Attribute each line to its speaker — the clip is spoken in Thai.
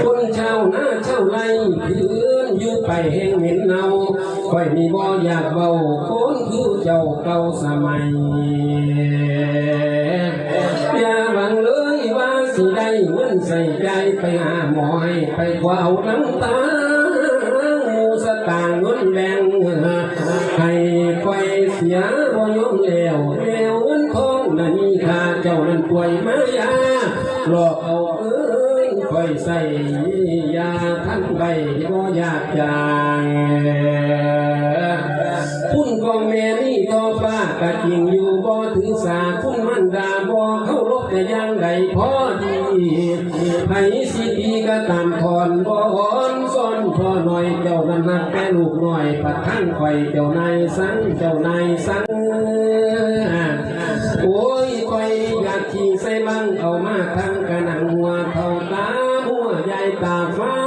Speaker 1: คนชาวนาชาวไร่พื้นอยู่ไปแห่งเหม็นเนาค่อยมีบ่อยากเบาคนคือเจ้าเก่าสมัยอย่าหวังเลยว่าสิได้เงินใส่ใจไปหาหมอให้ไปกวาวน้ำตาสตางเงินแบ่งให้ค่อยเสียบ่ยอมแล้วเงินทองนั่นมีค่าเจ้านั้นป่วยมายาหลอกเอาค่อยใส่ยาท่านใบบ่อยากจางคุณกองแม่นี่ทอฟ้ากะจริงอยู่บ่ถือสาคุณมันดาบ่เข้ารบแต่ยังใดพอดีให้สิดีก็ตามทอนบ่หอนซ่อนพอหน่อยเจ้านั้นนักแก่ลูกหน่อยปัดทั้งไข่เจ้านายสังโอ้ยคอยอยากขี่ใส่บังเอามาทั้งกระหนังหัวเท่าตาหัวใหญ่ตาฟ้า